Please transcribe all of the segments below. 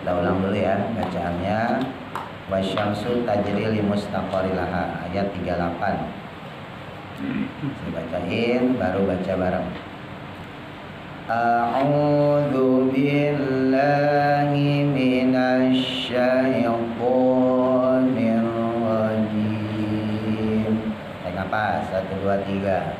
Kita ulang dulu ya bacaannya. Wasyamsu tajri li mustaqarrilaha, ayat 38. Saya bacain baru baca bareng. A'udzu billahi minasy syaithanir rajim. Tarik nafas 1 2 3.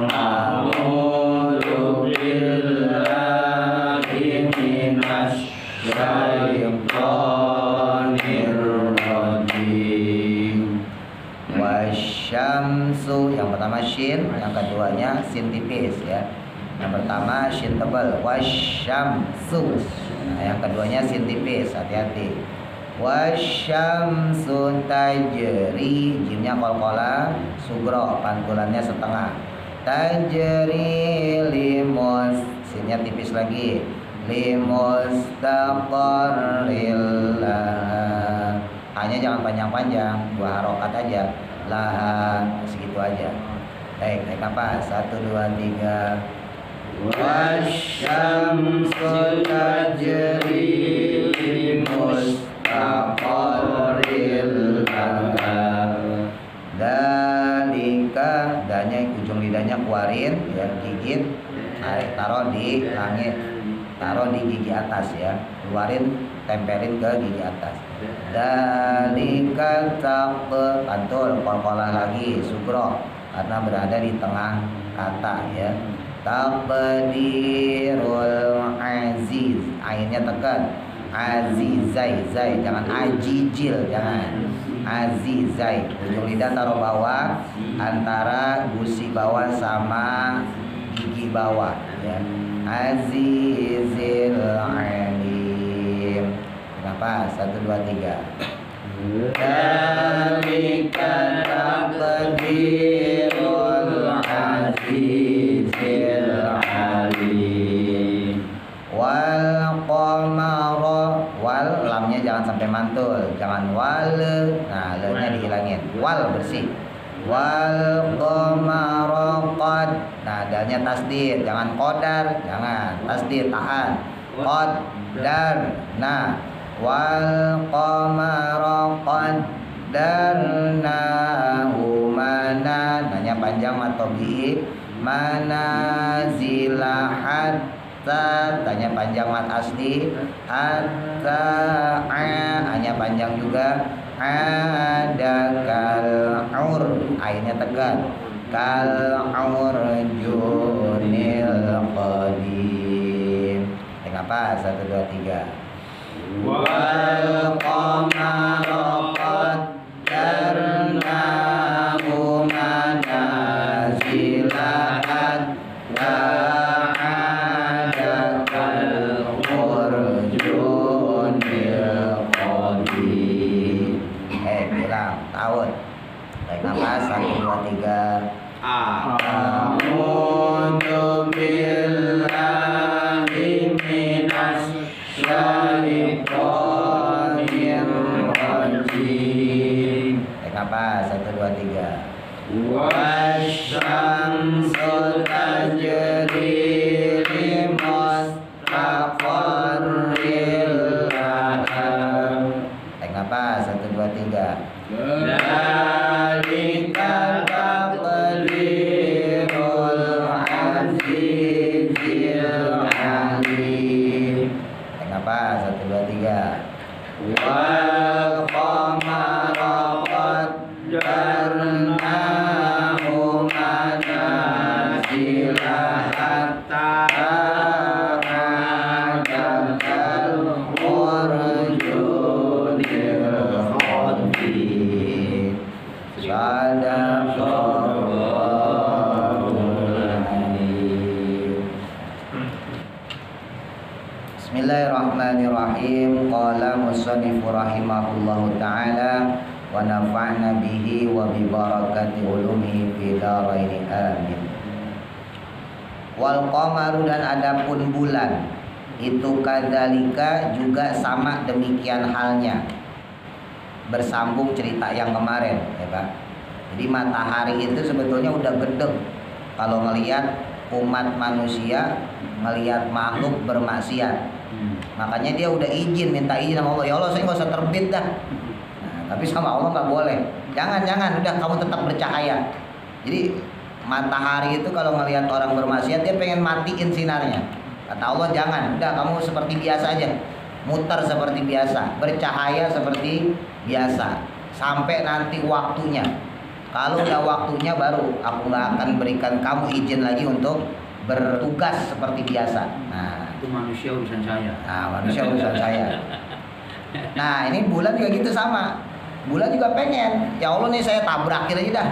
A'udzu billahi minasy syaitonir rajim. Wasyamsu, yang pertama shin, yang keduanya sin tipis ya. Yang pertama shin tebal, wasyamsu. Nah, yang keduanya sin tipis, hati-hati. Wasyamsu tajri, jimnya qalqalah sugro, pantulannya setengah. Tajri limus, sinnya tipis lagi. Limustaqarrillah, hanya jangan panjang-panjang, 2 harokat aja, lah segitu aja. Baik, naik nafas 1 2 3. Wasyamsu tajri limustaqarrillah. Dalika, danya ujung lidahnya keluarin ya, gigit, taruh di langit, taruh di gigi atas ya, keluarin, tempelin ke gigi atas. Dalika taqe, pantul, qalqalah lagi, sugro, karena berada di tengah kata ya. Taqdirul aziz, ainnya tekan. Azizai, zai, jangan ajijil, jangan. Azizai, ujung lidah taruh bawah, antara gusi bawah sama gigi bawah ya. Azizil alim. Kenapa? 1 2 3. Dalika taqdirul azizil alim. Wal qamara, wal lamnya jangan sampai mantul, jangan wal, nah le-nya dihilangin, wal bersih. Wal qamara qad, nah dalnya tasdid, jangan qadar, jangan tasdid, tahan. Qaddar, nah wal qamara qaddarnahu mana, nanya panjang matobi, manazilahat, tanya panjang mat asli, hatta hanya panjang juga, ada kal ur, ainnya tegar, kal urjunil qadim. Kenapa? 1 2 3. Wal qamara qaddarnahu manazilahat tahun. Tarik nafas 1 2 3. A'udzu billahi minasy syaithanir rajim. Tarik nafas 1 2 3. Wasyamsu tajri limustaqarrilaha. Tarik nafas 1 2 3. Dalika taqdirul azizil alim. Kenapa? 1 2 3. Wal qamara qaddarnahu manazilaha Bismillahirrahmanirrahim. Qala musannifu rahimahullahu ta'ala wa nafa'na bihi wa bi barakati ulumihi fi dharain amin. Wal qamaru, dan adapun bulan itu kadzalika juga sama demikian halnya. Bersambung cerita yang kemarin ya Pak. Jadi matahari itu sebetulnya udah gedeg kalau melihat umat manusia, melihat makhluk bermaksiat. Makanya dia udah minta izin sama Allah, ya Allah saya nggak usah terbit dah. Nah, tapi sama Allah nggak boleh. Jangan, udah kamu tetap bercahaya. Jadi matahari itu kalau ngelihat orang bermaksiat dia pengen matiin sinarnya. Kata Allah jangan, udah kamu seperti biasa aja, muter seperti biasa, bercahaya seperti biasa, sampai nanti waktunya. Kalau udah waktunya baru aku nggak akan berikan kamu izin lagi untuk bertugas seperti biasa. Nah, itu manusia urusan saya. Nah, manusia urusan saya. Nah, ini bulan juga gitu sama. Bulan juga pengen, ya Allah nih saya tabrakin aja dah.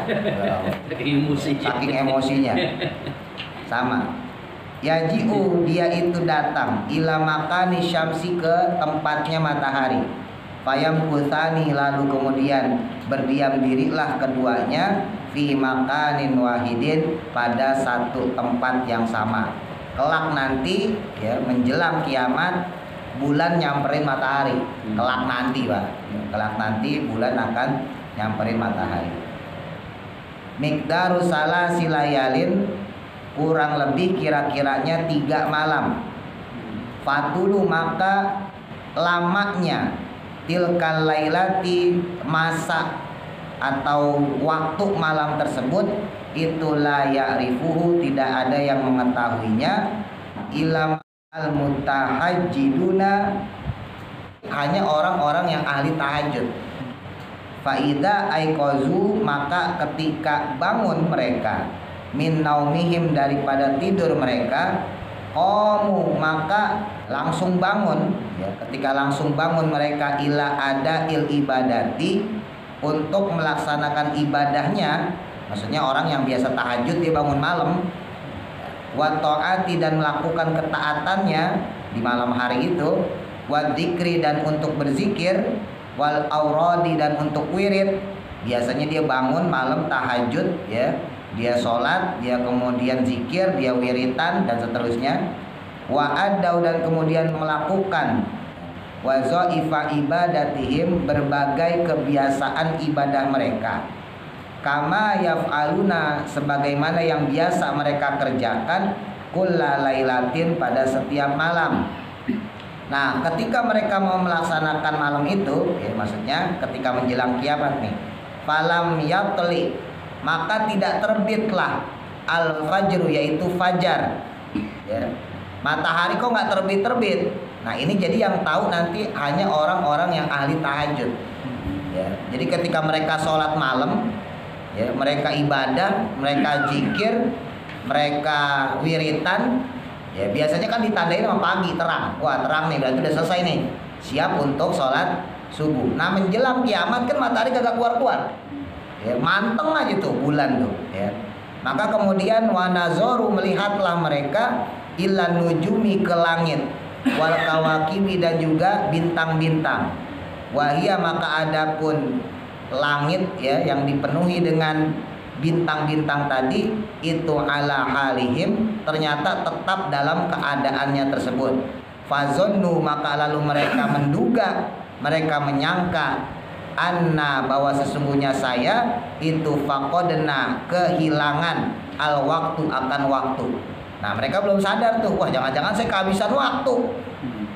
Saking emosinya. Sama. Yaji'u, dia itu datang ila makani syamsi, ke tempatnya matahari. Fayam kuthani, lalu kemudian berdiam dirilah keduanya fi makanin wahidin, pada satu tempat yang sama. Kelak nanti ya, menjelang kiamat bulan nyamperin matahari. Kelak nanti Pak, kelak nanti bulan akan nyamperin matahari. Miqdaru salasi layalin, kurang lebih kira-kiranya 3 malam. Fatulu, maka lamanya tilkal lailati, masa atau waktu malam tersebut, itu la ya'rifuhu, tidak ada yang mengetahuinya, ilam al mutahajjiduna, hanya orang-orang yang ahli tahajud. Faida aikozu, maka ketika bangun mereka, min naumihim, daripada tidur mereka, qamu, maka langsung bangun ya. Ketika langsung bangun mereka, ila ada il ibadati, untuk melaksanakan ibadahnya. Maksudnya orang yang biasa tahajud dia bangun malam, wa ta'ati, dan melakukan ketaatannya di malam hari itu, wa dzikri, dan untuk berzikir, wal auradi, dan untuk wirid. Biasanya dia bangun malam tahajud ya, dia sholat, dia kemudian zikir, dia wiritan, dan seterusnya. Wa adau, dan kemudian melakukan wazaifa ibadatihim, berbagai kebiasaan ibadah mereka. Kama yaf'aluna, sebagaimana yang biasa mereka kerjakan, kulla lailatin, pada setiap malam. Nah, ketika mereka mau melaksanakan malam itu ya, maksudnya ketika menjelang kiamat nih, falam yatli, maka tidak terbitlah al-fajru, yaitu fajar ya. Matahari kok nggak terbit-terbit. Nah, ini jadi yang tahu nanti hanya orang-orang yang ahli tahajud ya. Jadi ketika mereka sholat malam ya, mereka ibadah, mereka zikir, mereka wiritan ya, biasanya kan ditandain sama pagi terang. Wah, terang nih, berarti udah selesai nih, siap untuk sholat subuh. Nah, menjelang kiamat kan matahari kagak keluar-keluar ya, manteng aja tuh bulan tuh ya. Maka kemudian wanazoru, melihatlah mereka, ilan nujumi, ke langit, wal kawakibi, dan juga bintang-bintang. Wahia, maka adapun langit ya, yang dipenuhi dengan bintang-bintang tadi, itu ala halihim, ternyata tetap dalam keadaannya tersebut. Fazonnu, maka lalu mereka menduga, mereka menyangka, anna, bahwa sesungguhnya saya itu faqadna, kehilangan, al waktu, akan waktu. Nah, mereka belum sadar tuh, wah jangan-jangan saya kehabisan waktu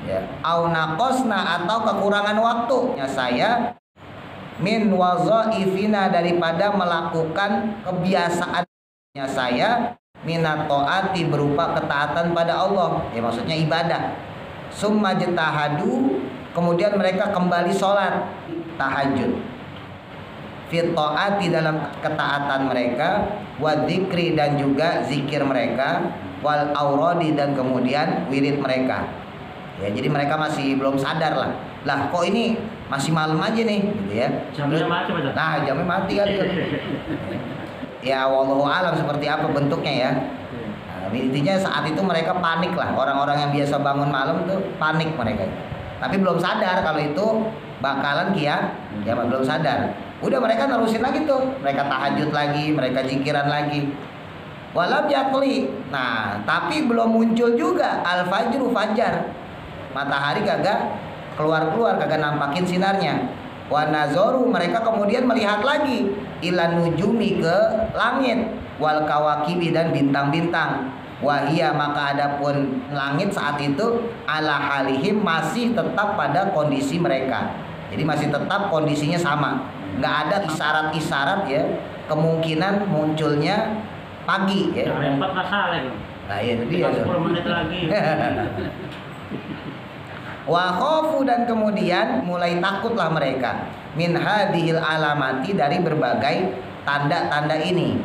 ya, au naqosna, atau kekurangan waktunya saya, min wazaifina, daripada melakukan kebiasaannya saya, minat taati, berupa ketaatan pada Allah ya, maksudnya ibadah. Summa jetahadu, kemudian mereka kembali sholat tahajud, fit taati, dalam ketaatan mereka, wa dzikri, dan juga zikir mereka, wal auradi, dan kemudian wirid mereka ya. Jadi mereka masih belum sadar lah kok ini masih malam aja nih gitu ya. Jamnya mati. Nah, jamnya mati kan. Ya wallahu alam seperti apa bentuknya ya. Nah, intinya saat itu mereka panik lah, orang-orang yang biasa bangun malam tuh panik mereka. Tapi belum sadar kalau itu bakalan kiamat, belum sadar. Udah mereka nerusin lagi tuh, mereka tahajud lagi, mereka zikiran lagi. Walam yakli. Nah, tapi belum muncul juga al-fajru, fajar. Matahari kagak keluar-keluar, kagak nampakin sinarnya. Wa nazoru, mereka kemudian melihat lagi ilan nujumi, ke langit, wal kawakibi, dan bintang-bintang. Wahia, maka adapun langit saat itu ala halihim, masih tetap pada kondisi mereka. Jadi masih tetap kondisinya sama, nggak ada isyarat-isyarat ya kemungkinan munculnya pagi ya. Repot masalah itu. Nah iya tadi ya. 10 menit lagi. Wa khofu, dan kemudian mulai takutlah mereka min hadhil alamati, dari berbagai tanda-tanda ini.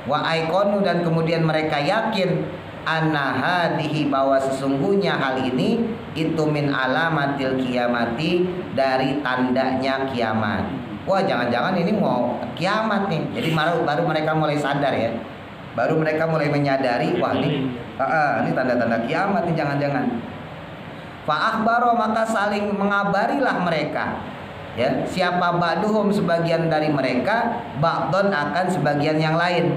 Wa aikonu, dan kemudian mereka yakin anna hadhihi, bahwa sesungguhnya hal ini itu min alamatil kiamati, dari tandanya kiamat. Wah, jangan-jangan ini mau kiamat nih. Jadi baru mereka mulai sadar ya. Baru mereka mulai menyadari, wah ini tanda-tanda kiamat nih, jangan-jangan. Fa'akhbaro, maka saling mengabarilah mereka ya, siapa ba'duhum, sebagian dari mereka, ba'don, akan sebagian yang lain.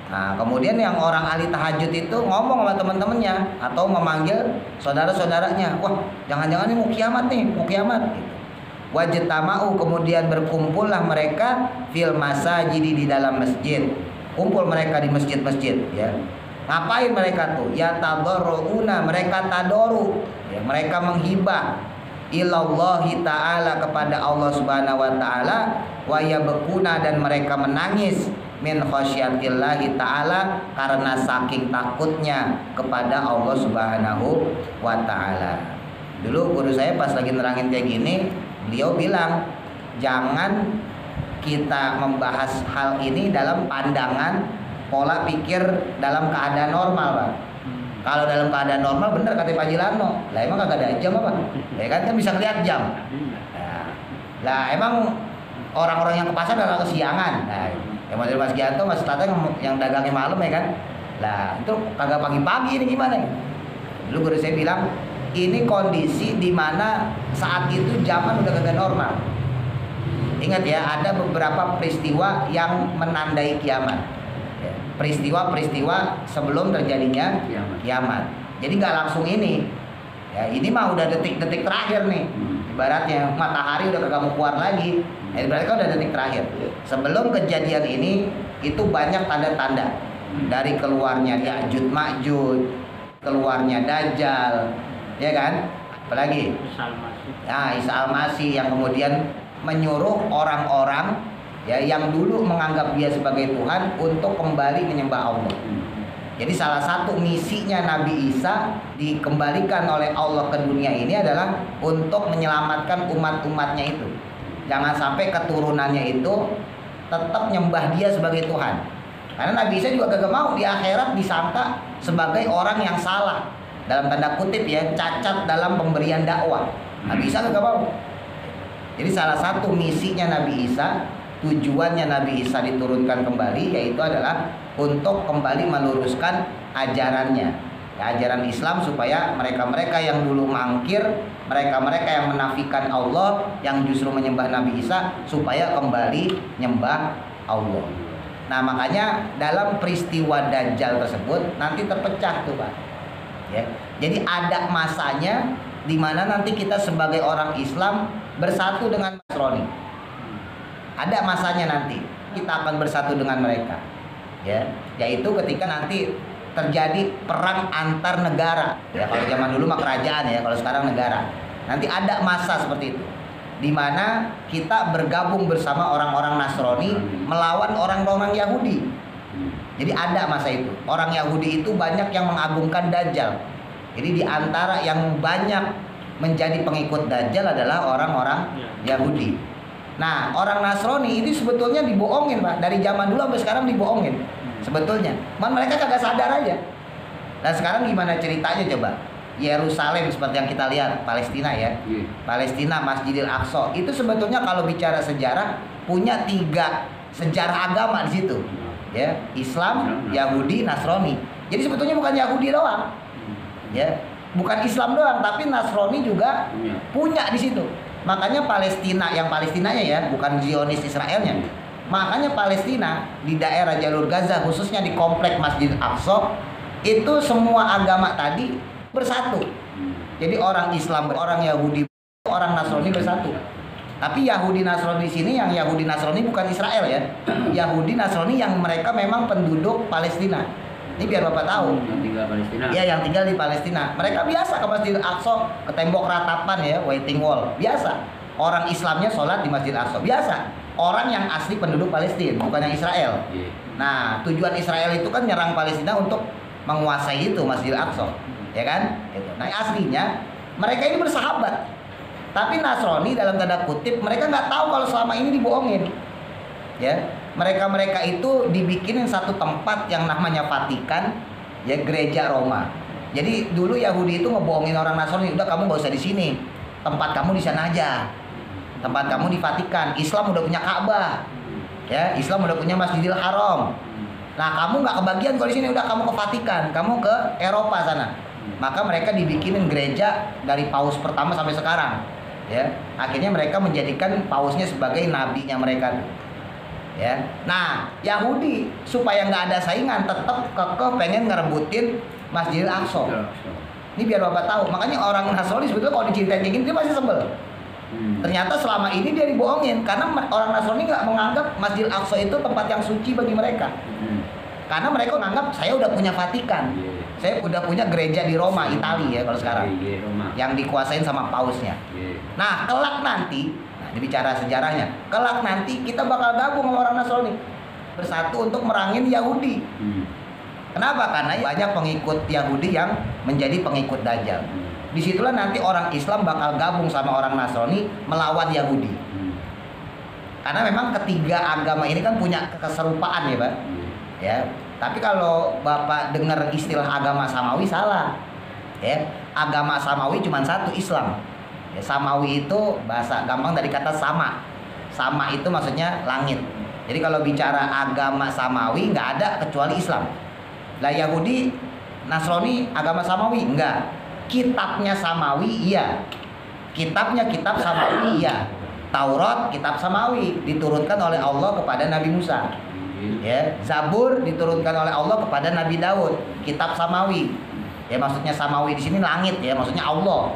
Nah kemudian yang orang ahli tahajud itu ngomong sama teman-temannya atau memanggil saudara-saudaranya, wah jangan-jangan ini mau kiamat nih, mau kiamat gitu. Wajtama'u, kemudian berkumpullah mereka fil masajidi, di dalam masjid. Kumpul mereka di masjid-masjid ya. Ngapain mereka tuh? Ya tadarruuna, mereka tadoru ya, mereka menghibah ilallahi ta'ala, kepada Allah subhanahu wa ta'ala. Wa yabkuna, dan mereka menangis min khasyatillahi ta'ala, karena saking takutnya kepada Allah subhanahu wa ta'ala. Dulu guru saya pas lagi nerangin kayak gini, beliau bilang jangan kita membahas hal ini dalam pandangan pola pikir dalam keadaan normal, Pak. Kalau dalam keadaan normal bener kata Pak Jilano, lah emang kagak ada jam apa? Ya kan bisa lihat jam. Lah emang orang-orang yang ke pasar adalah kesiangan. Nah, yang model Mas Gianto, Mas Tata yang dagangnya malam ya kan. Lah itu kagak pagi-pagi ini gimana? Dulu guru saya bilang ini kondisi di mana saat itu zaman udah kagak normal. Ingat ya, ada beberapa peristiwa yang menandai kiamat. Peristiwa-peristiwa sebelum terjadinya kiamat. Jadi nggak langsung ini. Ya, ini mah udah detik-detik terakhir nih. Ibaratnya matahari udah kagak mau keluar lagi. Berarti kan udah detik terakhir. Sebelum kejadian ini itu banyak tanda-tanda. Dari keluarnya Ya'juj Ma'juj, keluarnya Dajjal, ya kan? Apalagi? Isa Al-Masih yang kemudian menyuruh orang-orang ya yang dulu menganggap dia sebagai Tuhan untuk kembali menyembah Allah. Jadi salah satu misinya Nabi Isa dikembalikan oleh Allah ke dunia ini adalah untuk menyelamatkan umat-umatnya itu. Jangan sampai keturunannya itu tetap nyembah dia sebagai Tuhan. Karena Nabi Isa juga gak mau di akhirat disangka sebagai orang yang salah, dalam tanda kutip ya, cacat dalam pemberian dakwah. Nabi Isa gak mau. Jadi salah satu misinya Nabi Isa, tujuannya Nabi Isa diturunkan kembali, yaitu adalah untuk kembali meluruskan ajarannya, ya, ajaran Islam, supaya mereka-mereka yang dulu mangkir, mereka-mereka yang menafikan Allah, yang justru menyembah Nabi Isa, supaya kembali nyembah Allah. Nah makanya dalam peristiwa Dajjal tersebut nanti terpecah tuh Pak ya. Jadi ada masanya di mana nanti kita sebagai orang Islam bersatu dengan Nasrani. Ada masanya nanti kita akan bersatu dengan mereka ya, yaitu ketika nanti terjadi perang antar negara ya. Kalau zaman dulu mah kerajaan ya, kalau sekarang negara. Nanti ada masa seperti itu di mana kita bergabung bersama orang-orang Nasrani melawan orang-orang Yahudi. Jadi ada masa itu. Orang Yahudi itu banyak yang mengagungkan Dajjal. Jadi di antara yang banyak menjadi pengikut Dajjal adalah orang-orang Yahudi. Nah, orang Nasrani ini sebetulnya dibohongin, Pak. Dari zaman dulu sampai sekarang dibohongin. Sebetulnya. Man mereka kagak sadar aja. Nah, sekarang gimana ceritanya coba? Yerusalem seperti yang kita lihat, Palestina ya. Palestina, Masjidil Aqsa. Itu sebetulnya kalau bicara sejarah punya 3 sejarah agama di situ. ya, Islam, Yahudi, Nasrani. Jadi sebetulnya bukan Yahudi doang, ya, bukan Islam doang, tapi Nasrani juga punya di situ. Makanya Palestina, yang Palestinanya ya, bukan Zionis Israelnya. Makanya Palestina di daerah jalur Gaza, khususnya di komplek Masjid Aqsa, itu semua agama tadi bersatu. Jadi orang Islam, orang Yahudi, orang Nasrani bersatu. Tapi Yahudi Nasrani di sini, yang Yahudi Nasrani bukan Israel ya. Yahudi Nasrani yang mereka memang penduduk Palestina. Ini biar Bapak tahu. Yang tinggal Palestina. Ya, yang tinggal di Palestina. Mereka biasa ke Masjid Aqsa, ke tembok ratapan ya, waiting wall. Biasa. Orang Islamnya sholat di Masjid Aqsa. Biasa. Orang yang asli penduduk Palestina, bukan yang Israel. Nah, tujuan Israel itu kan nyerang Palestina untuk menguasai itu Masjid Aqsa. Ya kan? Nah, aslinya mereka ini bersahabat. Tapi Nasrani dalam tanda kutip, mereka nggak tahu kalau selama ini dibohongin. Ya, mereka itu dibikinin satu tempat yang namanya Vatikan, ya, gereja Roma. Jadi dulu Yahudi itu ngebohongin orang Nasrani, udah kamu nggak usah di sini, tempat kamu di sana aja, tempat kamu di Vatikan. Islam udah punya Ka'bah, ya, Islam udah punya Masjidil Haram. Nah, kamu nggak kebagian kalau di sini, udah kamu ke Vatikan, kamu ke Eropa sana. Maka mereka dibikinin gereja dari paus pertama sampai sekarang, ya. Akhirnya mereka menjadikan pausnya sebagai nabinya mereka, ya. Nah, Yahudi supaya nggak ada saingan tetap kekeh pengen ngerebutin Masjidil Aqsa. Ini biar Bapak tahu. Makanya orang Nasrani sebetulnya kalau diceritain kayak gini dia pasti sebel. Ternyata selama ini dia dibohongin karena orang Nasrani nggak menganggap Masjidil Aqsa itu tempat yang suci bagi mereka. Karena mereka menganggap saya udah punya Vatikan, saya udah punya gereja di Roma, Italia ya kalau sekarang, yang dikuasain sama pausnya. Nah, kelak nanti, nah ini bicara sejarahnya, kelak nanti kita bakal gabung sama orang Nasrani, bersatu untuk merangin Yahudi. Kenapa? Karena banyak pengikut Yahudi yang menjadi pengikut Dajjal. Disitulah nanti orang Islam bakal gabung sama orang Nasrani melawan Yahudi. Karena memang ketiga agama ini kan punya keserupaan ya Pak. Ya, tapi kalau Bapak dengar istilah agama Samawi salah. Ya, agama Samawi cuma satu, Islam. Ya, Samawi itu bahasa gampang dari kata sama. Sama itu maksudnya langit. Jadi kalau bicara agama Samawi nggak ada kecuali Islam. Lah Yahudi, Nasrani agama Samawi enggak. Kitabnya Samawi iya. Kitabnya kitab Samawi iya. Taurat kitab Samawi diturunkan oleh Allah kepada Nabi Musa. Ya, Zabur diturunkan oleh Allah kepada Nabi Daud, kitab Samawi. Ya, maksudnya Samawi di sini langit ya, maksudnya Allah.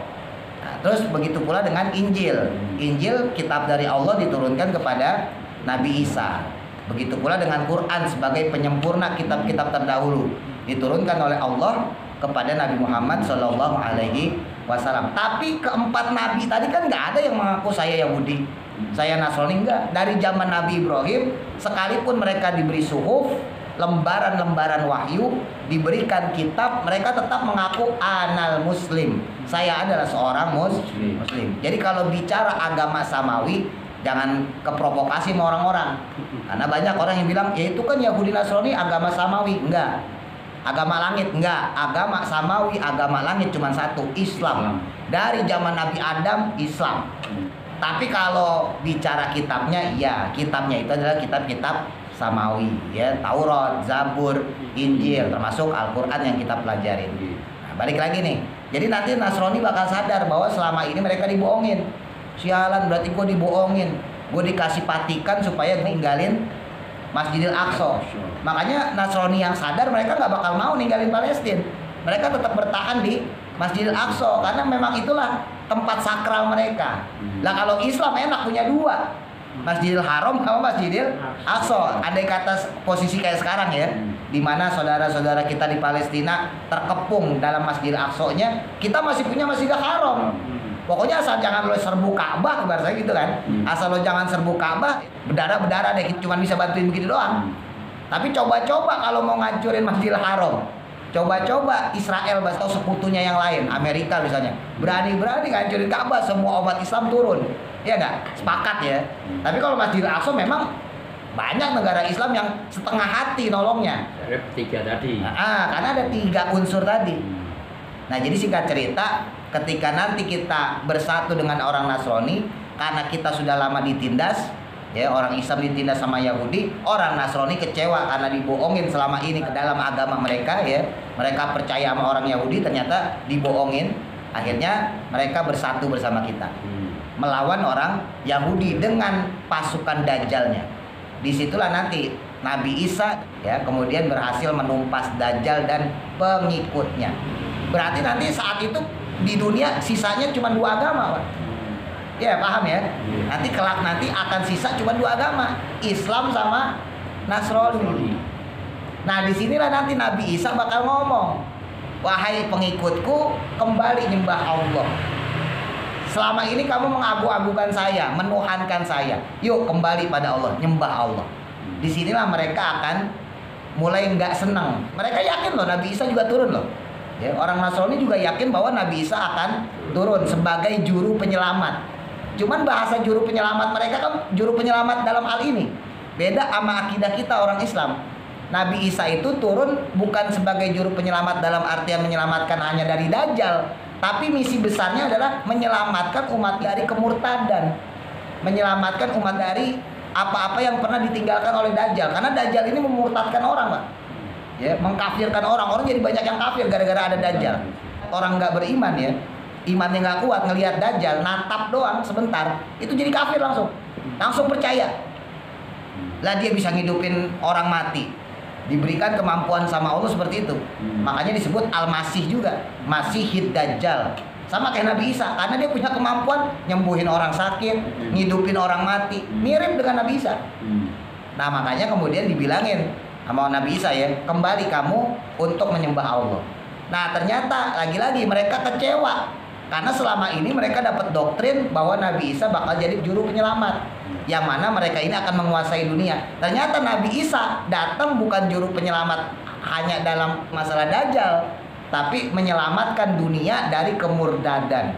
Nah, terus begitu pula dengan Injil. Injil kitab dari Allah diturunkan kepada Nabi Isa. Begitu pula dengan Quran sebagai penyempurna kitab-kitab terdahulu diturunkan oleh Allah kepada Nabi Muhammad Shallallahu Alaihi Wasallam. Tapi keempat nabi tadi kan nggak ada yang mengaku saya Yahudi, saya Nasrani, enggak. Dari zaman Nabi Ibrahim, sekalipun mereka diberi suhuf, lembaran-lembaran wahyu, diberikan kitab, mereka tetap mengaku anal muslim, saya adalah seorang muslim. Jadi kalau bicara agama Samawi, jangan keprovokasi sama orang-orang. Karena banyak orang yang bilang, ya itu kan Yahudi Nasrani agama Samawi. Enggak. Agama langit enggak. Agama Samawi, agama langit cuma satu, Islam. Dari zaman Nabi Adam, Islam. Tapi kalau bicara kitabnya, ya kitabnya itu adalah kitab-kitab Samawi, ya, Taurat, Zabur, Injil, termasuk Al-Quran yang kita pelajarin. Nah, balik lagi nih. Jadi nanti Nasrani bakal sadar bahwa selama ini mereka dibohongin. Sialan, berarti gue dibohongin. Gue dikasih Vatikan supaya ninggalin Masjidil Aqsa. Makanya Nasrani yang sadar mereka nggak bakal mau ninggalin Palestina. Mereka tetap bertahan di Masjidil Aqsa karena memang itulah tempat sakral mereka. Lah kalau Islam enak punya dua, Masjidil Haram sama Masjidil Aqsa. Andai kata posisi kayak sekarang ya, di mana saudara-saudara kita di Palestina terkepung dalam Masjidil Aqsa-nya, kita masih punya Masjidil Haram. Pokoknya asal jangan lo serbu Ka'bah, bahasa gitu kan. Asal lo jangan serbu Ka'bah, berdarah-berdarah deh, cuma bisa bantuin begitu doang. Tapi coba-coba kalau mau ngancurin Masjidil Haram, coba-coba Israel atau sekutunya yang lain, Amerika misalnya, berani-berani ngancurin Ka'bah, semua umat Islam turun. Iya nggak? Sepakat ya. Tapi kalau Masjidil Aqsa memang banyak negara Islam yang setengah hati nolongnya. Tiga tadi. Karena ada tiga unsur tadi. Nah, jadi singkat cerita, ketika nanti kita bersatu dengan orang Nasrani, karena kita sudah lama ditindas, Ya, orang Islam ditindas sama Yahudi, orang Nasrani kecewa karena dibohongin selama ini ke dalam agama mereka ya. Mereka percaya sama orang Yahudi, ternyata dibohongin. Akhirnya mereka bersatu bersama kita. Melawan orang Yahudi dengan pasukan Dajjalnya. Disitulah nanti Nabi Isa ya kemudian berhasil menumpas Dajjal dan pengikutnya. Berarti nanti saat itu di dunia sisanya cuma 2 agama, Pak. Ya, paham ya? Nanti kelak nanti akan sisa cuma 2 agama, Islam sama Nasrani. Nah, disinilah nanti Nabi Isa bakal ngomong, wahai pengikutku, kembali nyembah Allah. Selama ini kamu mengagu-agukan saya, menuhankan saya. Yuk kembali pada Allah, nyembah Allah. Disinilah mereka akan mulai nggak senang. Mereka yakin loh Nabi Isa juga turun loh. Ya, orang Nasrani juga yakin bahwa Nabi Isa akan turun sebagai juru penyelamat. Cuman bahasa juru penyelamat mereka kan juru penyelamat dalam hal ini beda sama akidah kita orang Islam. Nabi Isa itu turun bukan sebagai juru penyelamat dalam artian menyelamatkan hanya dari Dajjal, tapi misi besarnya adalah menyelamatkan umat dari kemurtadan, menyelamatkan umat dari apa-apa yang pernah ditinggalkan oleh Dajjal. Karena Dajjal ini memurtadkan orang, Pak. Ya, mengkafirkan orang. Orang jadi banyak yang kafir gara-gara ada Dajjal. Orang nggak beriman ya, imannya nggak kuat, ngelihat Dajjal natap doang sebentar itu jadi kafir langsung percaya lah dia bisa ngidupin orang mati, diberikan kemampuan sama Allah seperti itu. Makanya disebut Al-Masih juga, Masihid Dajjal, sama kayak Nabi Isa karena dia punya kemampuan nyembuhin orang sakit, ngidupin orang mati, mirip dengan Nabi Isa. Nah, makanya kemudian dibilangin sama Nabi Isa ya, kembali kamu untuk menyembah Allah. Nah, ternyata lagi-lagi mereka kecewa karena selama ini mereka dapat doktrin bahwa Nabi Isa bakal jadi juru penyelamat, yang mana mereka ini akan menguasai dunia. Ternyata Nabi Isa datang bukan juru penyelamat hanya dalam masalah Dajjal, tapi menyelamatkan dunia dari kemurdadan,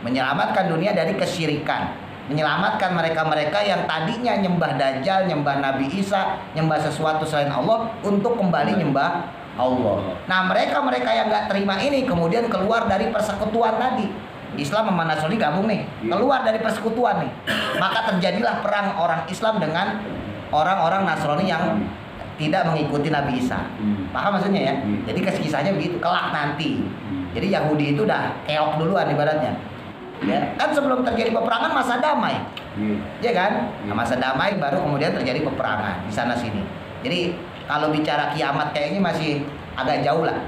menyelamatkan dunia dari kesyirikan, menyelamatkan mereka-mereka yang tadinya nyembah Dajjal, nyembah Nabi Isa, nyembah sesuatu selain Allah untuk kembali nyembah Allah. Nah, mereka-mereka yang nggak terima ini kemudian keluar dari persekutuan tadi. Islam sama Nasrani gabung nih, keluar dari persekutuan nih. Maka terjadilah perang orang Islam dengan orang-orang Nasrani yang tidak mengikuti Nabi Isa. Paham maksudnya ya? Jadi kisahnya begitu, kelak nanti. Jadi Yahudi itu udah keok duluan ibaratnya. Ya, kan sebelum terjadi peperangan masa damai. Ya kan? Nah, masa damai baru kemudian terjadi peperangan di sana sini. Jadi kalau bicara kiamat kayaknya masih agak jauh lah.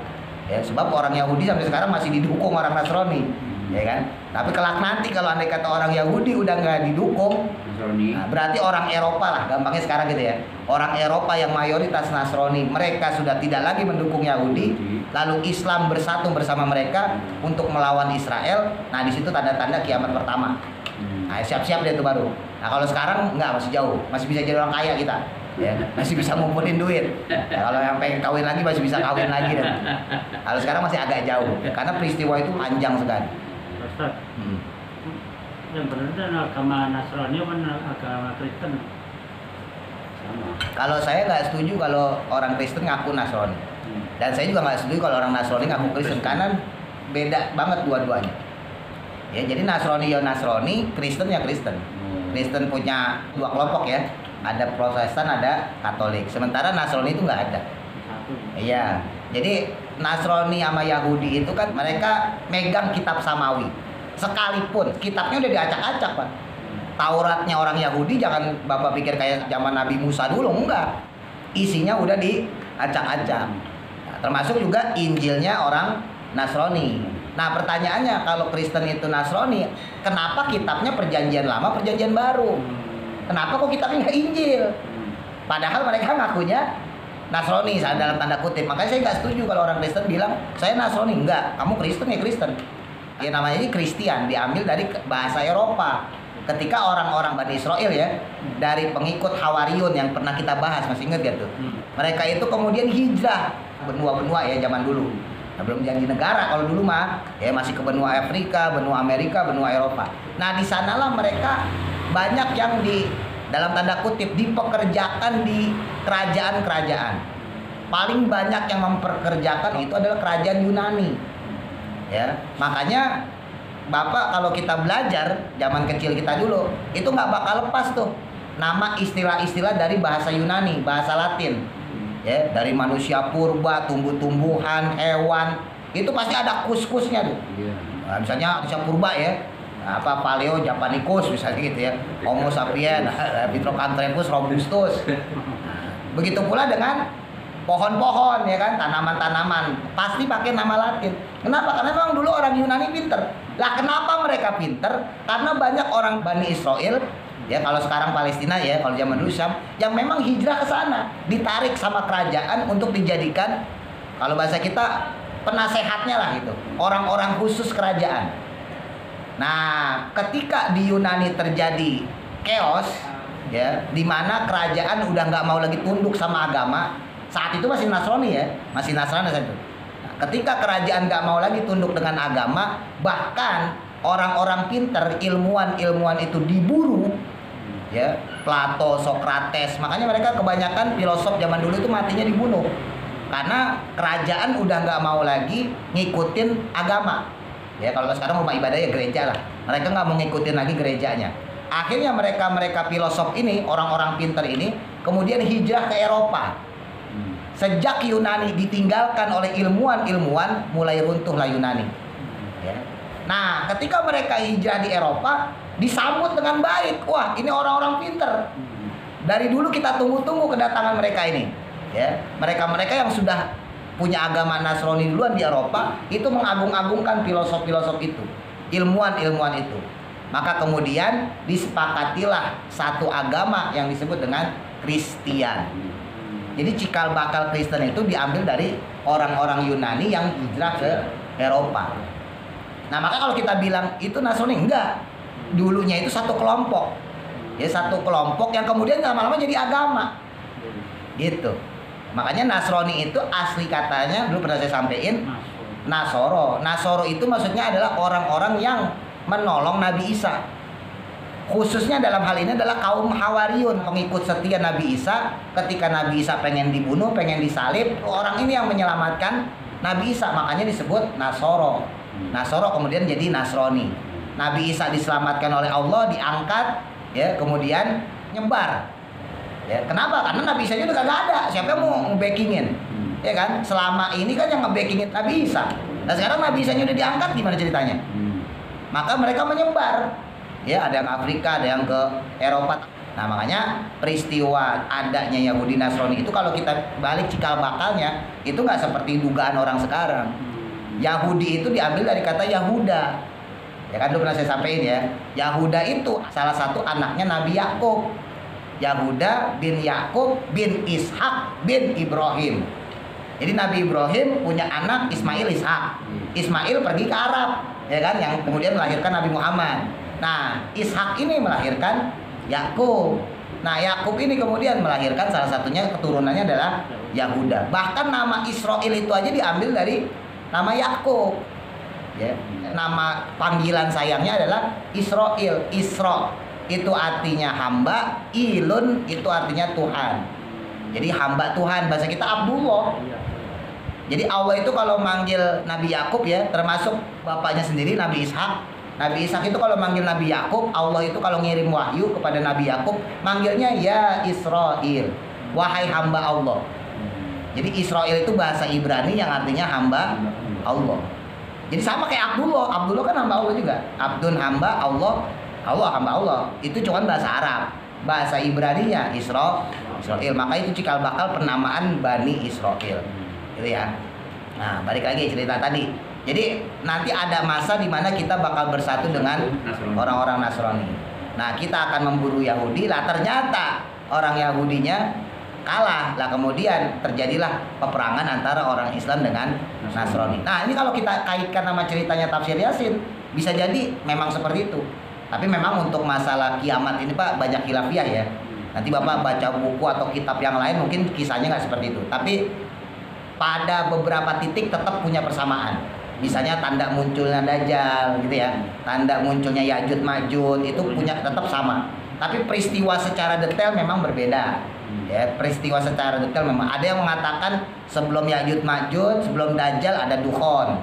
Ya, sebab orang Yahudi sampai sekarang masih didukung orang Nasrani. Ya kan? Tapi kelak nanti kalau andai kata orang Yahudi udah nggak didukung, nah, berarti orang Eropa lah, gampangnya sekarang gitu ya. Orang Eropa yang mayoritas Nasrani, mereka sudah tidak lagi mendukung Yahudi, lalu Islam bersatu bersama mereka untuk melawan Israel. Nah, di situ tanda-tanda kiamat pertama. Nah, siap-siap deh itu baru. Nah, kalau sekarang nggak, masih jauh, masih bisa jadi orang kaya kita. Ya, masih bisa ngumpulin duit. Ya, kalau yang pengen kawin lagi masih bisa kawin lagi deh. Kalau sekarang masih agak jauh, karena peristiwa itu panjang sekali. Ustaz, yang benar itu agama Nasrani apa agama Kristen? Sama. Kalau saya nggak setuju kalau orang Kristen ngaku Nasrani, dan saya juga nggak setuju kalau orang Nasrani ngaku Kristen, karena beda banget dua-duanya. Ya, jadi Nasrani ya Nasrani, Kristen ya Kristen. Kristen punya 2 kelompok ya, ada Protestan, ada Katolik. Sementara Nasrani itu nggak ada. Iya, jadi Nasrani sama Yahudi itu kan mereka megang kitab samawi. Sekalipun kitabnya udah diacak-acak, Pak. Tauratnya orang Yahudi jangan Bapak pikir kayak zaman Nabi Musa dulu, enggak. Isinya udah diacak-acak. Nah, termasuk juga Injilnya orang Nasrani. Nah, pertanyaannya kalau Kristen itu Nasrani, kenapa kitabnya Perjanjian Lama, Perjanjian Baru? Kenapa kok kitabnya nggak Injil? Padahal mereka ngakunya Nasrani dalam tanda kutip. Makanya saya nggak setuju kalau orang Kristen bilang saya Nasrani. Enggak, kamu Kristen ya Kristen. Ya namanya ini Kristian, diambil dari bahasa Eropa. Ketika orang-orang Bani Israel ya, dari pengikut Hawariyun yang pernah kita bahas, masih ingat ya tuh? Mereka itu kemudian hijrah benua-benua ya zaman dulu. Nah, belum jadi negara kalau dulu mah, ya masih ke benua Afrika, benua Amerika, benua Eropa. Nah, di sanalah mereka banyak yang dalam tanda kutip dipekerjakan di kerajaan-kerajaan. Paling banyak yang memperkerjakan itu adalah kerajaan Yunani. Ya, makanya Bapak kalau kita belajar zaman kecil kita dulu, itu nggak bakal lepas tuh nama istilah-istilah dari bahasa Yunani, bahasa Latin. Ya, dari manusia purba, tumbuh-tumbuhan, hewan, itu pasti ada kus-kusnya tuh. Iya. Nah, misalnya manusia purba ya, apa Paleo Japanicus misalnya gitu ya, Homo sapiens, Pithecanthropus robustus. Begitu pula dengan pohon-pohon ya kan, tanaman-tanaman pasti pakai nama Latin. Kenapa? Karena memang dulu orang Yunani pinter. Lah kenapa mereka pinter? Karena banyak orang Bani Israel ya, kalau sekarang Palestina ya, kalau zaman dulu Syam, yang memang hijrah ke sana, ditarik sama kerajaan untuk dijadikan, kalau bahasa kita, penasehatnya lah gitu, orang-orang khusus kerajaan. Nah, ketika di Yunani terjadi chaos ya, di mana kerajaan udah nggak mau lagi tunduk sama agama. Saat itu masih Nasrani ya, masih Nasrani saat itu. Nah, ketika kerajaan nggak mau lagi tunduk dengan agama, bahkan orang-orang pinter, ilmuwan-ilmuwan itu diburu, ya, Plato, Socrates. Makanya mereka kebanyakan filosof zaman dulu itu matinya dibunuh, karena kerajaan udah nggak mau lagi ngikutin agama. Ya, kalau sekarang rumah ibadah ya gereja lah. Mereka nggak mau ngikutin lagi gerejanya. Akhirnya mereka filosof ini, orang-orang pinter ini, kemudian hijrah ke Eropa. Sejak Yunani ditinggalkan oleh ilmuwan-ilmuwan, mulai runtuhlah Yunani. Ya. Nah, ketika mereka hijrah di Eropa, disambut dengan baik. Wah, ini orang-orang pinter. Dari dulu kita tunggu-tunggu kedatangan mereka ini. Ya, mereka-mereka yang sudah punya agama Nasrani duluan di Eropa, itu mengagung-agungkan filosof-filosof itu, ilmuwan-ilmuwan itu. Maka kemudian disepakatilah satu agama yang disebut dengan Kristian. Jadi cikal bakal Kristen itu diambil dari orang-orang Yunani yang hijrah ke Eropa. Nah, maka kalau kita bilang itu Nasrani, enggak. Dulunya itu satu kelompok. Ya, satu kelompok yang kemudian lama-lama jadi agama. Gitu. Makanya Nasrani itu asli katanya dulu pernah saya sampaikan, Nasoro. Nasoro itu maksudnya adalah orang-orang yang menolong Nabi Isa. Khususnya dalam hal ini adalah kaum Hawariyun, pengikut setia Nabi Isa. Ketika Nabi Isa pengen dibunuh, pengen disalib, orang ini yang menyelamatkan Nabi Isa, makanya disebut Nasoro. Nasoro kemudian jadi Nasrani. Nabi Isa diselamatkan oleh Allah, diangkat, ya, kemudian nyebar. Ya, kenapa? Karena Nabi Isa itu udah gak ada. Siapa yang mau nge-backingin? Ya kan? Selama ini kan yang nge-backingin Nabi Isa. Nah, sekarang Nabi Isa udah diangkat, gimana ceritanya? Maka mereka menyebar. Ya, ada yang Afrika, ada yang ke Eropa. Nah, makanya peristiwa adanya Yahudi Nasrani itu kalau kita balik cikal bakalnya, itu nggak seperti dugaan orang sekarang. Yahudi itu diambil dari kata Yahuda. Ya kan, dulu pernah saya sampaikan ya. Yahuda itu salah satu anaknya Nabi Yakub. Yahuda bin Yakub bin Ishak bin Ibrahim. Jadi Nabi Ibrahim punya anak Ismail Ishak. Ismail pergi ke Arab, ya kan, yang kemudian melahirkan Nabi Muhammad. Nah, Ishak ini melahirkan Yakub. Nah, Yakub ini kemudian melahirkan salah satunya keturunannya adalah Yahuda. Bahkan nama Israel itu aja diambil dari nama Yakub. Ya, nama panggilan sayangnya adalah Israel. Isra itu artinya hamba, Ilun itu artinya Tuhan. Jadi hamba Tuhan, bahasa kita Abdullah. Jadi Allah itu kalau manggil Nabi Yakub ya, termasuk bapaknya sendiri Nabi Ishak. Nabi Ishak itu kalau manggil Nabi Yakub, Allah itu kalau ngirim wahyu kepada Nabi Yakub, manggilnya ya Israel, wahai hamba Allah. Jadi Israel itu bahasa Ibrani yang artinya hamba Allah. Jadi sama kayak Abdullah. Abdullah kan hamba Allah juga. Abdun hamba Allah, Allah hamba Allah. Itu cuma bahasa Arab. Bahasa Ibraninya Israel. Maka itu cikal bakal penamaan Bani Israel. Gitu ya. Nah, balik lagi cerita tadi. Jadi nanti ada masa di mana kita bakal bersatu dengan orang-orang Nasrani. Nah, kita akan memburu Yahudi. Lah ternyata orang Yahudinya kalah. Lah kemudian terjadilah peperangan antara orang Islam dengan Nasrani. Nah, ini kalau kita kaitkan sama ceritanya tafsir Yasin, bisa jadi memang seperti itu. Tapi memang untuk masalah kiamat ini Pak banyak khilafiyah ya. Nanti Bapak baca buku atau kitab yang lain mungkin kisahnya nggak seperti itu. Tapi pada beberapa titik tetap punya persamaan. Misalnya tanda munculnya Dajjal gitu ya, tanda munculnya Ya'juj Ma'juj itu punya tetap sama. Tapi peristiwa secara detail memang berbeda. Ya, peristiwa secara detail memang ada yang mengatakan sebelum Ya'juj Ma'juj, sebelum Dajjal ada dukhon.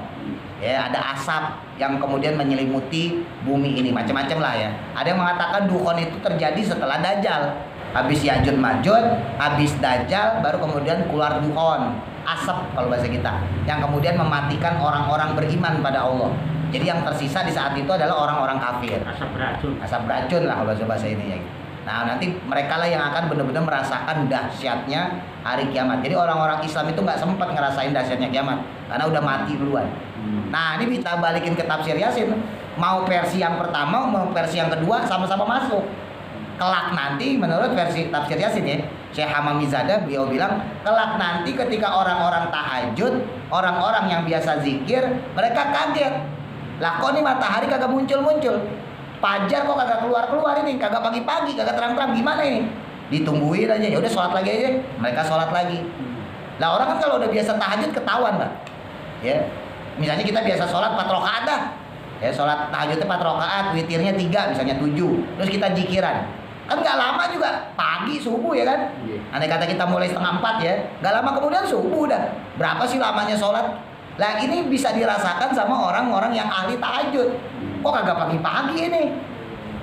Ya, ada asap yang kemudian menyelimuti bumi ini, macam-macam lah ya. Ada yang mengatakan dukhon itu terjadi setelah Dajjal. Habis Ya'juj Ma'juj, habis Dajjal, baru kemudian keluar dukhon, asap kalau bahasa kita, yang kemudian mematikan orang-orang beriman pada Allah. Jadi yang tersisa di saat itu adalah orang-orang kafir. Asap beracun lah kalau bahasa ini ya. Nah nanti mereka lah yang akan benar-benar merasakan dahsyatnya hari kiamat. Jadi orang-orang Islam itu nggak sempat ngerasain dahsyatnya kiamat karena udah mati duluan. Nah ini kita balikin ke tafsir Yasin. Mau versi yang pertama, mau versi yang kedua sama-sama masuk. Kelak nanti menurut versi tafsir Yasin ya, Syekh Hamamizadah beliau bilang kelak nanti ketika orang-orang tahajud, orang-orang yang biasa zikir, mereka kaget. Lah kok nih matahari kagak muncul-muncul? Fajar kok kagak keluar-keluar ini, kagak pagi-pagi, kagak terang-terang, gimana ini? Ditungguin aja, ya udah sholat lagi aja. Mereka sholat lagi. Lah orang kan kalau udah biasa tahajud ketahuan, Mbak. Ya. Misalnya kita biasa sholat 4 rakaat dah. Ya, sholat tahajudnya 4 rakaat, witirnya 3, misalnya 7. Terus kita jikiran. Kan nggak lama juga, pagi subuh ya kan? Andai kata kita mulai 3:30 ya, nggak lama kemudian subuh dah. Berapa sih lamanya sholat? Lah ini bisa dirasakan sama orang-orang yang ahli tahajud. Kok kagak pagi-pagi ini?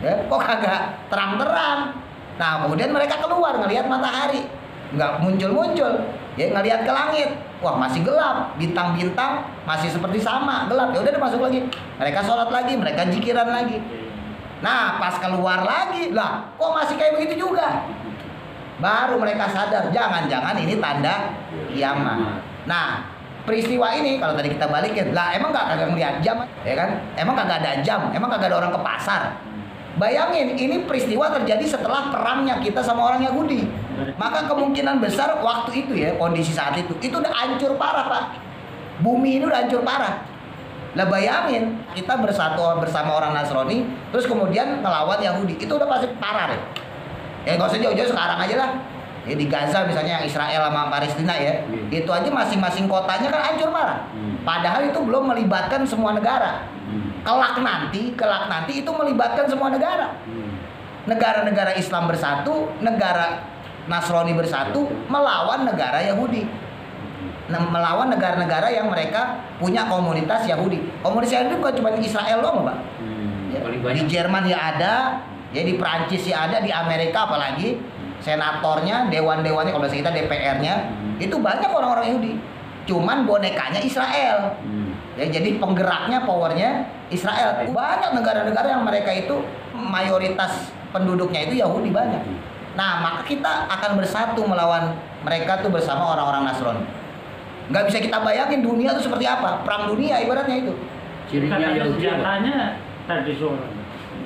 Ya, kok kagak terang-terang? Nah kemudian mereka keluar ngelihat matahari, nggak muncul-muncul. Ya ngelihat ke langit, wah masih gelap, bintang-bintang masih seperti sama gelap. Ya udah masuk lagi. Mereka sholat lagi, mereka jikiran lagi. Nah pas keluar lagi, lah kok masih kayak begitu juga? Baru mereka sadar, jangan-jangan ini tanda kiamat. Nah peristiwa ini kalau tadi kita balikin, lah emang kagak ngeliat jam, ya kan? Emang kagak ada jam, emang kagak ada orang ke pasar. Bayangin, ini peristiwa terjadi setelah perangnya kita sama orang Yahudi. Maka kemungkinan besar waktu itu ya, kondisi saat itu udah hancur parah Pak. Bumi ini udah hancur parah. Lah bayangin, kita bersatu bersama orang Nasrani, terus kemudian ngelawan Yahudi, itu udah pasti parah deh. Ya nggak usah jauh-jauh, sekarang aja lah. Ya di Gaza misalnya, yang Israel sama Palestina ya, itu aja masing-masing kotanya kan hancur parah. Padahal itu belum melibatkan semua negara. Kelak nanti itu melibatkan semua negara. Negara-negara Islam bersatu, negara Nasrani bersatu melawan negara Yahudi. Melawan negara-negara yang mereka punya komunitas Yahudi. Komunitas Yahudi bukan cuma di Israel doang, Pak. Ya, di Jerman ya ada, ya di Prancis ya ada, di Amerika apalagi senatornya, dewan-dewannya, kalau bahasa kita DPR-nya, itu banyak orang-orang Yahudi. Cuman bonekanya Israel. Ya, jadi penggeraknya, powernya Israel. Banyak negara-negara yang mereka itu mayoritas penduduknya itu Yahudi banyak. Nah, maka kita akan bersatu melawan mereka tuh bersama orang-orang Nasrani. Nggak bisa kita bayangin dunia itu seperti apa, perang dunia ibaratnya itu. Cirinya senjatanya tradisional.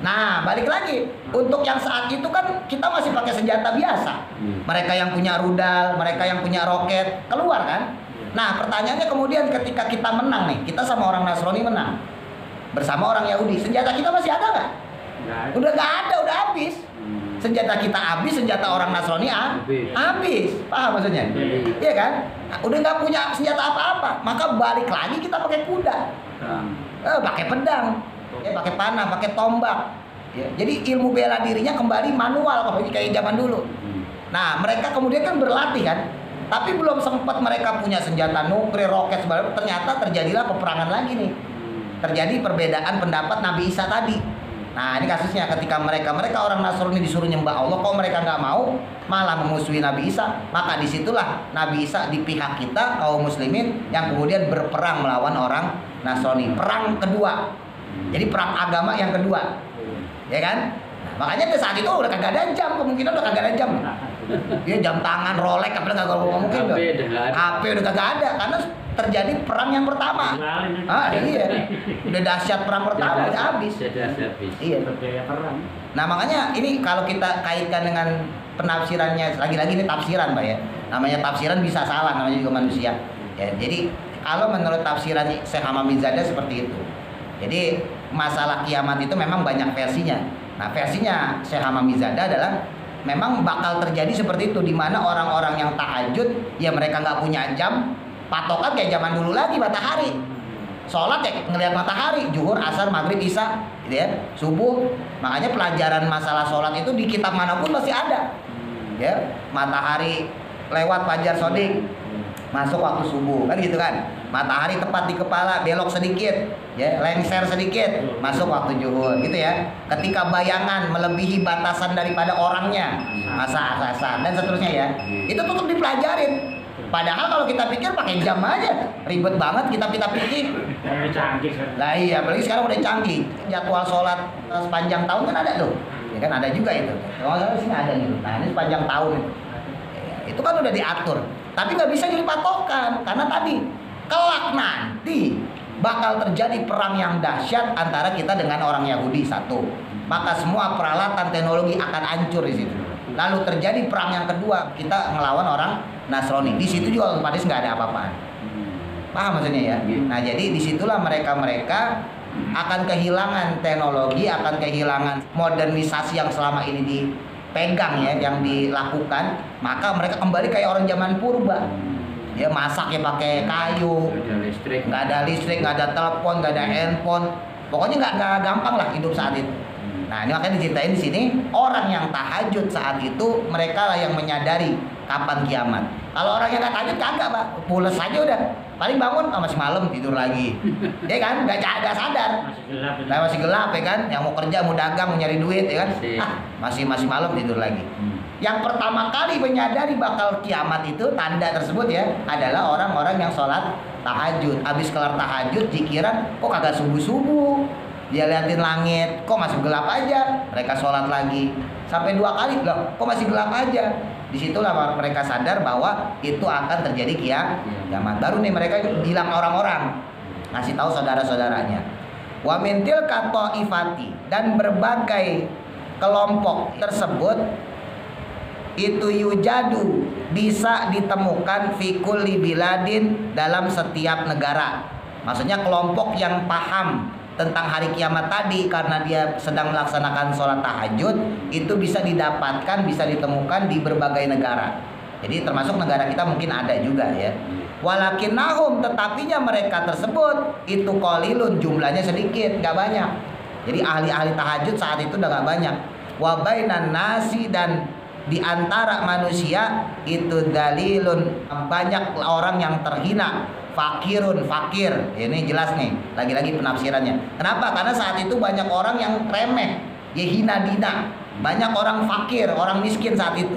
Nah balik lagi, untuk yang saat itu kan kita masih pakai senjata biasa. Mereka yang punya rudal, mereka yang punya roket keluar kan. Nah pertanyaannya kemudian ketika kita menang nih, kita sama orang Nasrani menang bersama orang Yahudi, senjata kita masih ada nggak? Udah nggak ada, udah habis. Senjata kita habis, senjata orang Nasrani habis. Paham maksudnya? Iya kan? Udah nggak punya senjata apa-apa, maka balik lagi kita pakai kuda, pakai pedang, ya, pakai panah, pakai tombak. Ya, jadi ilmu bela dirinya kembali manual kayak zaman dulu. Nah mereka kemudian kan berlatih kan, tapi belum sempat mereka punya senjata nuklir, roket, sebagainya. Ternyata terjadilah peperangan lagi nih. Terjadi perbedaan pendapat Nabi Isa tadi. Nah ini kasusnya ketika mereka orang Nasrani disuruh nyembah Allah, kok mereka nggak mau, malah memusuhi Nabi Isa. Maka disitulah Nabi Isa di pihak kita kaum muslimin yang kemudian berperang melawan orang Nasrani. Perang kedua, jadi perang agama yang kedua, ya kan? Nah, makanya di saat itu udah kagak ada jam, kemungkinan udah kagak ada jam. Dia jam tangan, Rolex, apa nggak mungkin tuh. HP udah kagak ada karena terjadi perang yang pertama. Iya. Udah dahsyat perang pertama udah habis. Iya. Nah, makanya ini kalau kita kaitkan dengan penafsirannya, lagi-lagi ini tafsiran, Pak ya. Namanya tafsiran bisa salah, namanya juga manusia. Ya, jadi kalau menurut tafsiran Syekh Hamamizadah seperti itu. Jadi masalah kiamat itu memang banyak versinya. Nah, versinya Syekh Hamamizadah adalah memang bakal terjadi seperti itu, di mana orang-orang yang tahajud ya mereka nggak punya jam patokan kayak zaman dulu lagi, matahari sholat ya ngelihat matahari, zuhur, asar, maghrib, isya gitu ya, subuh. Makanya pelajaran masalah sholat itu di kitab manapun masih ada ya, matahari lewat, fajar sodik, masuk waktu subuh kan gitu kan. Matahari tepat di kepala, belok sedikit, ya, lengser sedikit, masuk waktu zuhur gitu ya. Ketika bayangan melebihi batasan daripada orangnya, masa asar dan seterusnya ya. Itu tetap dipelajarin. Padahal kalau kita pikir pakai jam aja, ribet banget kita pikir. Canggih kan. Lah iya, apalagi sekarang udah canggih. Jadwal sholat sepanjang tahun kan ada tuh. Ya kan ada juga itu. Kalau nggak salah sini ada nih. Nah ini sepanjang tahun itu. Ya, itu kan udah diatur. Tapi nggak bisa jadi patokan karena tadi kelak nanti bakal terjadi perang yang dahsyat antara kita dengan orang Yahudi satu. Maka semua peralatan teknologi akan hancur di situ. Lalu terjadi perang yang kedua, kita ngelawan orang Nasrani. Di situ juga otomatis nggak ada apa-apaan. Paham maksudnya ya? Nah jadi disitulah mereka akan kehilangan teknologi, akan kehilangan modernisasi yang selama ini dipegang ya, yang dilakukan. Maka mereka kembali kayak orang zaman purba. Ya masak ya pakai kayu, nggak ada listrik, nggak ada telepon, nggak ada handphone. Pokoknya nggak gampang lah hidup saat itu. Nah ini makanya diceritain di sini orang yang tahajud saat itu mereka lah yang menyadari kapan kiamat. Kalau orang yang nggak tahajud kagak pak, pules aja udah. Paling bangun masih malam tidur lagi, ya kan? Nggak sadar. Masih gelap ya kan? Yang mau kerja, mau dagang, mau nyari duit ya kan? Masih malam tidur lagi. Yang pertama kali menyadari bakal kiamat itu tanda tersebut ya adalah orang-orang yang sholat tahajud. Habis kelar tahajud, jikiran kok kagak subuh. Dia liatin langit, kok masih gelap aja. Mereka sholat lagi sampai 2 kali, loh, kok masih gelap aja. Disitulah mereka sadar bahwa itu akan terjadi kiamat. Baru nih mereka bilang orang-orang, ngasih tahu saudara-saudaranya. Wa mintil kato ifati, dan berbagai kelompok tersebut itu yujadu bisa ditemukan fi kulli biladin dalam setiap negara. Maksudnya kelompok yang paham tentang hari kiamat tadi karena dia sedang melaksanakan sholat tahajud itu bisa didapatkan, bisa ditemukan di berbagai negara. Jadi termasuk negara kita mungkin ada juga ya. Walakinnahum, tetapinya mereka tersebut itu qalilun, jumlahnya sedikit, nggak banyak. Jadi ahli-ahli tahajud saat itu udah nggak banyak. Wa bainan nasi, dan di antara manusia itu dalilun, banyak orang yang terhina. Fakir, ini jelas nih, lagi-lagi penafsirannya. Kenapa? Karena saat itu banyak orang yang remeh, ya hina dina, banyak orang fakir, orang miskin saat itu.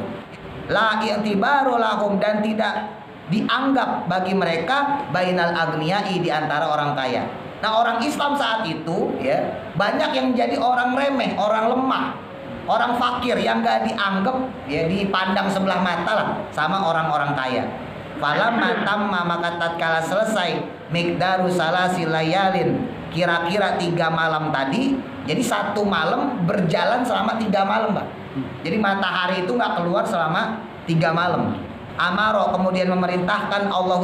La i'tibaru lahum, dan tidak dianggap bagi mereka bainal agniyai, di antara orang kaya. Nah orang Islam saat itu ya banyak yang jadi orang remeh, orang lemah, orang fakir yang gak dianggap ya, dipandang sebelah mata lah sama orang-orang kaya. Falamma tamma, maka tatkala selesai miqdaru salasi layalin, kira-kira 3 malam tadi. Jadi 1 malam berjalan selama 3 malam Pak. Jadi matahari itu nggak keluar selama 3 malam. Amaro, kemudian memerintahkan Allah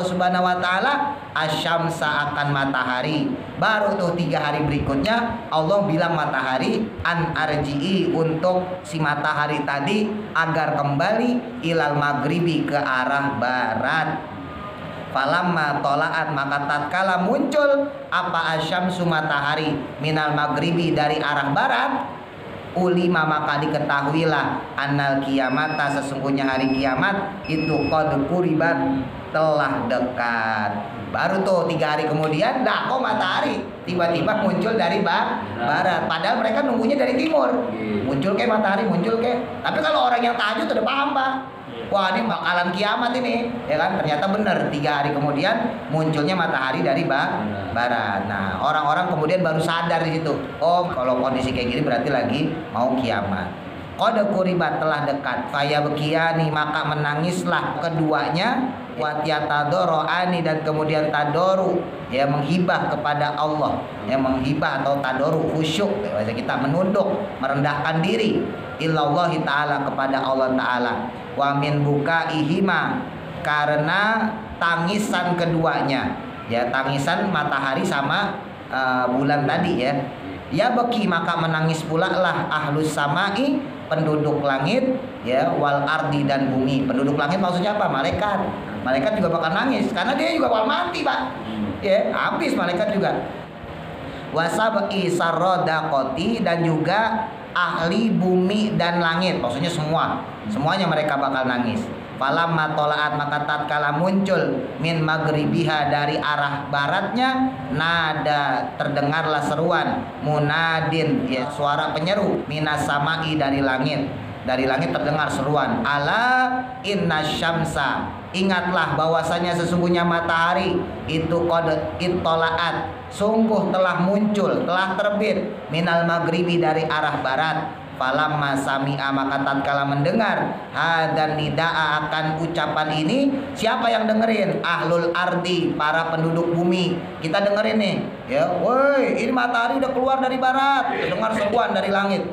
Subhanahu wa taala asyamsa, akan matahari. Baru tuh 3 hari berikutnya Allah bilang matahari an arji'i, untuk si matahari tadi agar kembali ilal maghribi, ke arah barat. Falamma tola'at, maka tatkala muncul apa asyamsu, matahari, minal maghribi, dari arah barat. Ulima, maka diketahuilah annal kiamata, sesungguhnya hari kiamat itu qad quribat, telah dekat. Baru tuh 3 hari kemudian, nah kok matahari tiba-tiba muncul dari barat, padahal mereka nunggunya dari timur. Muncul ke matahari, muncul ke. Tapi kalau orang yang tahajud udah paham Pak, wah ini bakalan kiamat ini, ya kan? Ternyata benar, 3 hari kemudian munculnya matahari dari barat. Nah orang-orang kemudian baru sadar di situ. Oh kalau kondisi kayak gini berarti lagi mau kiamat. Qad quribat, telah dekat. Fayabkiyani, maka menangislah keduanya. Watyatadoroani, dan kemudian tadoru, ya menghibah kepada Allah, ya menghibah atau tadoru, khusyuk, bahasa kita menunduk, merendahkan diri. Illallahi ta'ala, kepada Allah ta'ala. Wa min bukaihima, karena tangisan keduanya, ya tangisan matahari sama bulan tadi ya. Ya beki, maka menangis pula lah ahlus samai, penduduk langit, ya wal ardi, dan bumi. Penduduk langit maksudnya apa? Malaikat. Malaikat juga bakal nangis karena dia juga bakal mati Pak. Ya habis malaikat juga. Wasabi sarrodakoti, dan juga ahli bumi dan langit, maksudnya semuanya mereka bakal nangis. Falamma tolaat maka tatkala muncul min maghribiha dari arah baratnya, nada terdengarlah seruan munadin, ya suara penyeru, minas samai dari langit. Dari langit terdengar seruan, ala inna syamsa, ingatlah bahwasanya sesungguhnya matahari itu qad ittolaat, sungguh telah muncul, telah terbit, minal maghribi dari arah barat. Falamma sami'a maka tatkala mendengar hadan nida'a akan ucapan ini, siapa yang dengerin? Ahlul ardi, para penduduk bumi. Kita dengerin nih, ya, woi ini matahari udah keluar dari barat, dengar seruan dari langit.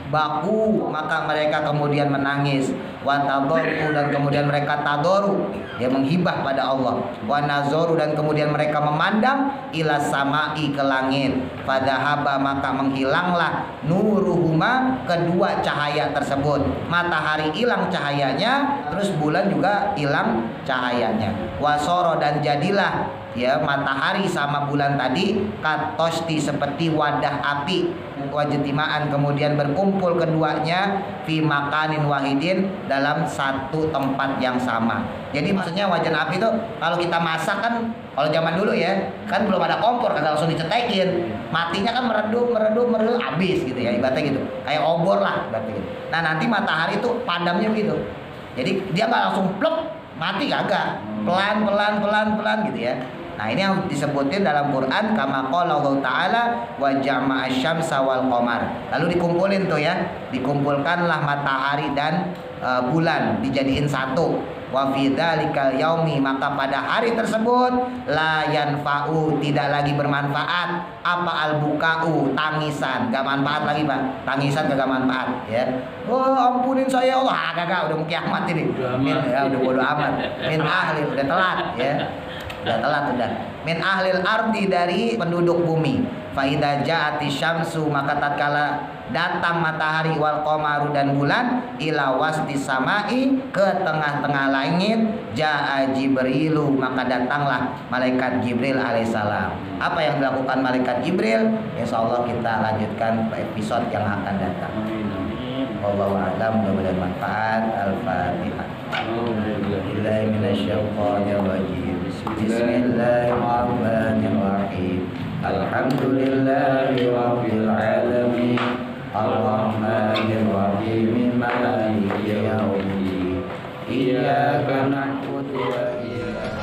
Baku, maka mereka kemudian menangis. Wa tadoru, dan kemudian mereka tadoru, dia menghibah pada Allah. Wa nazoru, dan kemudian mereka memandang ila samai, ke langit. Fadahaba, maka menghilanglah nuruhuma, kedua cahaya tersebut. Matahari hilang cahayanya, terus bulan juga hilang cahayanya. Wasoro, dan jadilah ya matahari sama bulan tadi katosti, seperti wadah api, wajtimaan, kemudian berkumpul keduanya fi makanin wahidin, dalam satu tempat yang sama. Jadi maksudnya wajan api itu kalau kita masak kan, kalau zaman dulu ya kan belum ada kompor, kagak langsung dicetekin, matinya kan meredup habis gitu ya, ibaratnya gitu, kayak obor lah ibaratnya gitu. Nah nanti matahari itu padamnya gitu, jadi dia nggak langsung plek mati, kagak, pelan gitu ya. Nah ini yang disebutin dalam Quran, kama qala Allah Ta'ala wa jama'a syamsa wal qamar. Lalu dikumpulin tuh ya, dikumpulkanlah matahari dan bulan, dijadiin satu. Wa fi dzalikal yaumi, maka pada hari tersebut la yanfa'u, tidak lagi bermanfaat, apa albuka'u, tangisan, gak manfaat lagi Pak, tangisan gak manfaat ya. Oh ampunin saya Allah, kagak, udah mau kiamat ini. Udah bodo amat. Min ahli, udah telat ya. Udah telat udah. Min ahlil ardi, dari penduduk bumi. Faida ja'ati syamsu, maka tatkala datang matahari wal qamaru, dan bulan, ila wasti samai, ke tengah-tengah langit, ja'a Jibrilu, maka datanglah malaikat Jibril alaihissalam. Apa yang dilakukan malaikat Jibril? Insyaallah kita lanjutkan episode yang akan datang. Wallahu a'lam, mudah-mudahan manfaat. Al-Fatihah. Billahi minasyaitonir rajim. Bismillahirrahmanirrahim. Alhamdulillahi rabbil alamin. Ar-Rahmanir-Rahim. Maliki yaumiddin. Iyyaka na'budu wa iyyaka